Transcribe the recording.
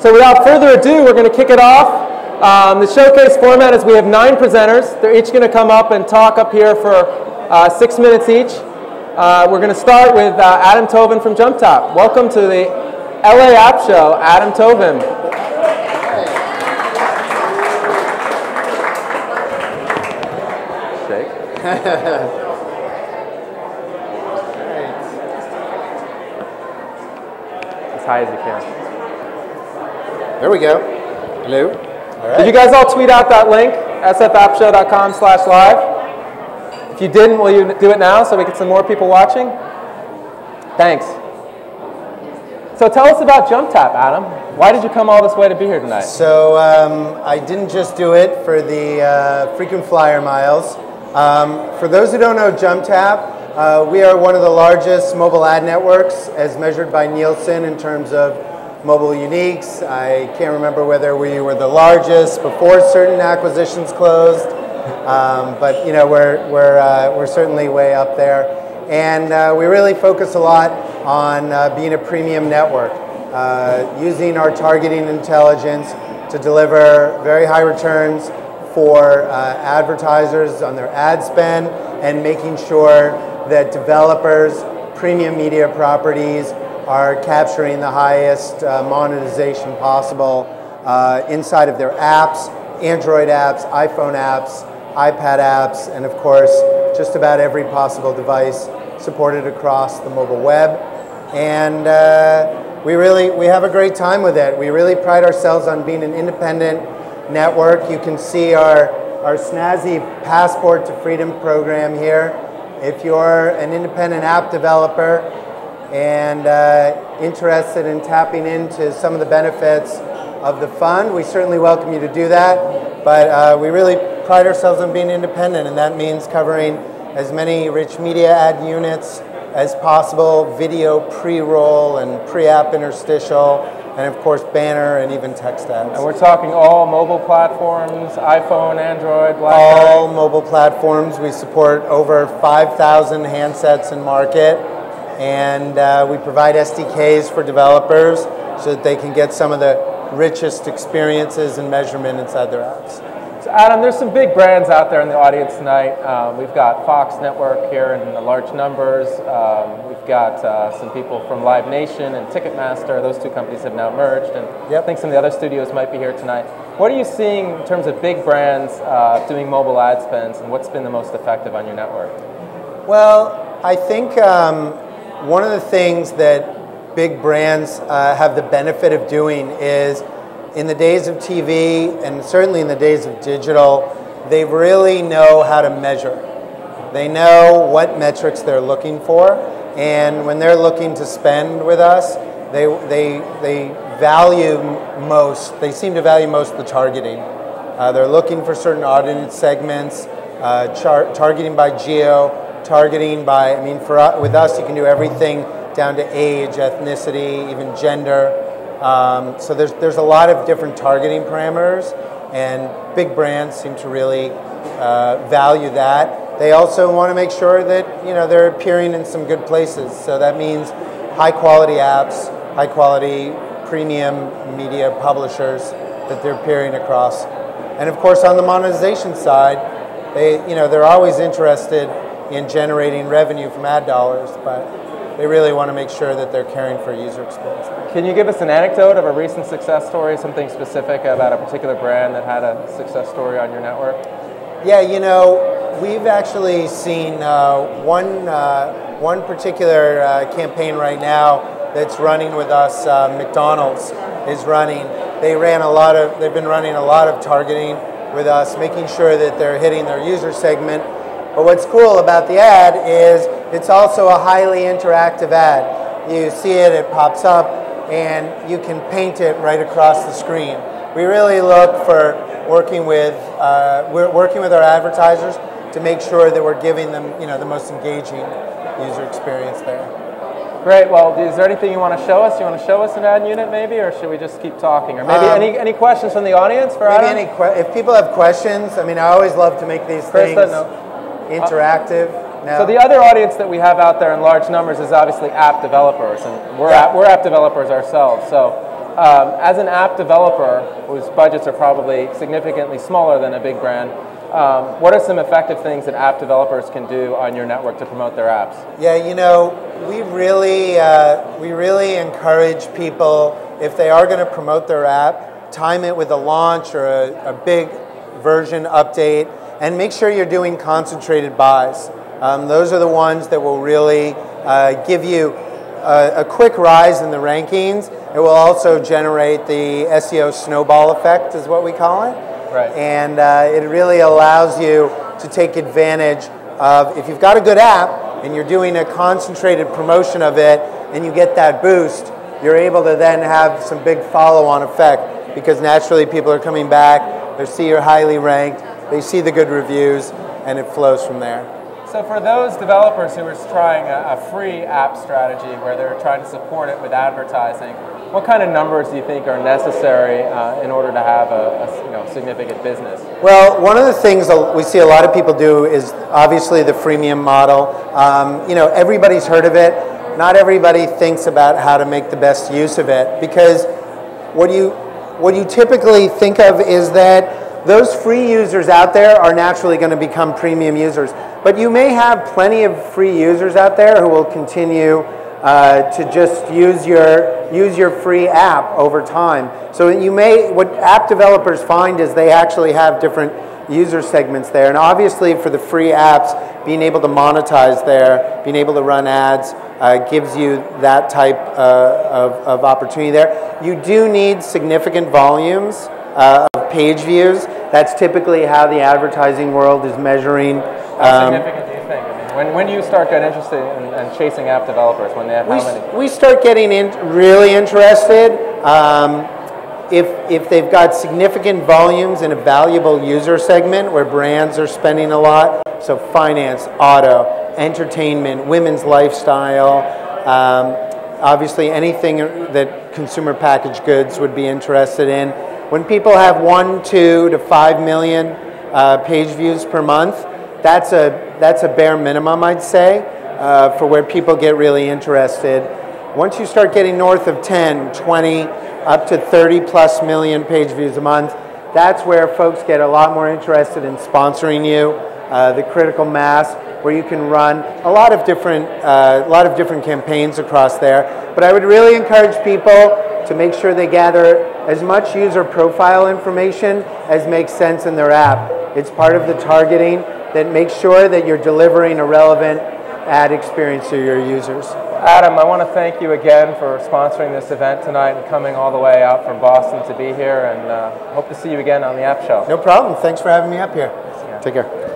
So without further ado, we're going to kick it off. The showcase format is we have 9 presenters. They're each going to come up and talk up here for 6 minutes each. We're going to start with Adam Towvim from Jumptap. Welcome to the LA AppShow, Adam Towvim. Shake. As high as you can. There we go. Hello. All right. Did you guys all tweet out that link? sfappshow.com/live. If you didn't, will you do it now so we get some more people watching? Thanks. So tell us about Jumptap, Adam. Why did you come all this way to be here tonight? So I didn't just do it for the frequent flyer miles. For those who don't know Jumptap, we are one of the largest mobile ad networks as measured by Nielsen in terms of mobile uniques. I can't remember whether we were the largest before certain acquisitions closed, but you know we're certainly way up there, and we really focus a lot on being a premium network, using our targeting intelligence to deliver very high returns for advertisers on their ad spend, and making sure that developers, premium media properties are capturing the highest monetization possible inside of their apps, Android apps, iPhone apps, iPad apps, and of course, just about every possible device supported across the mobile web. And we have a great time with it. We really pride ourselves on being an independent network. You can see our snazzy Passport to Freedom program here. If you're an independent app developer and interested in tapping into some of the benefits of the fund, we certainly welcome you to do that. But we really pride ourselves on being independent, and that means covering as many rich media ad units as possible, video pre-roll and pre-app interstitial, and of course banner and even text ads. And we're talking all mobile platforms, iPhone, Android, BlackBerry? All mobile platforms. We support over 5,000 handsets in market. And we provide SDKs for developers so that they can get some of the richest experiences and measurement inside their apps. So Adam, there's some big brands out there in the audience tonight. We've got Fox Network here in the large numbers. We've got some people from Live Nation and Ticketmaster. Those 2 companies have now merged, and I think some of the other studios might be here tonight. What are you seeing in terms of big brands doing mobile ad spends, and what's been the most effective on your network? Well, I think one of the things that big brands have the benefit of doing is, in the days of TV and certainly in the days of digital, they really know how to measure. They know what metrics they're looking for, and when they're looking to spend with us, they seem to value most the targeting. They're looking for certain audience segments, targeting by geo, targeting by, with us you can do everything down to age, ethnicity, even gender. So there's a lot of different targeting parameters, and big brands seem to really value that. They also want to make sure that they're appearing in some good places. So that means high quality apps, high quality premium media publishers that they're appearing across. And of course on the monetization side, they're always interested in generating revenue from ad dollars, but they really want to make sure that they're caring for user experience. Can you give us an anecdote of a recent success story, something specific about a particular brand that had a success story on your network? Yeah, we've actually seen one particular campaign right now that's running with us. McDonald's is running. They've been running a lot of targeting with us, making sure that they're hitting their user segment. But what's cool about the ad is it's also a highly interactive ad. You see it, it pops up, and you can paint it right across the screen. We really look for working with our advertisers to make sure that we're giving them the most engaging user experience there. Great. Well, is there anything you want to show us? You want to show us an ad unit maybe, or should we just keep talking? Or maybe any questions from the audience for Adam? If people have questions, I always love to make these things interactive. So the other audience that we have out there in large numbers is obviously app developers, and we're app developers ourselves. So As an app developer, whose budgets are probably significantly smaller than a big brand, what are some effective things that app developers can do on your network to promote their apps? Yeah, you know, we really encourage people, if they are going to promote their app, time it with a launch or a big version update, and make sure you're doing concentrated buys. Those are the ones that will really give you a quick rise in the rankings. It will also generate the SEO snowball effect, is what we call it. Right. And it really allows you to take advantage of, if you've got a good app and you're doing a concentrated promotion of it and you get that boost, you're able to then have some big follow-on effect, because naturally people are coming back, they see you're highly ranked, they see the good reviews, and it flows from there. So for those developers who are trying a free app strategy where they're trying to support it with advertising, what kind of numbers do you think are necessary in order to have a significant business? Well, one of the things that we see a lot of people do is obviously the freemium model. Everybody's heard of it. Not everybody thinks about how to make the best use of it, because what you typically think of is that those free users out there are naturally going to become premium users. But you may have plenty of free users out there who will continue to just use your free app over time. So what app developers find is they actually have different user segments there. And obviously for the free apps, being able to monetize there, being able to run ads, gives you that type of opportunity there. You do need significant volumes of page views. That's typically how the advertising world is measuring. How significant do you think? I mean, when do you start getting interested in chasing app developers? When they have how many? We start getting really interested if they've got significant volumes in a valuable user segment where brands are spending a lot. So finance, auto, entertainment, women's lifestyle, obviously anything that consumer packaged goods would be interested in. When people have 1, 2 to 5 million page views per month, that's a bare minimum, I'd say, for where people get really interested. Once you start getting north of 10, 20, up to 30 plus million page views a month, that's where folks get a lot more interested in sponsoring you, the critical mass, where you can run a lot of different campaigns across there. But I would really encourage people to make sure they gather as much user profile information as makes sense in their app. It's part of the targeting that makes sure that you're delivering a relevant ad experience to your users. Adam, I want to thank you again for sponsoring this event tonight and coming all the way out from Boston to be here, and hope to see you again on the App Show. No problem. Thanks for having me up here. Yeah. Take care.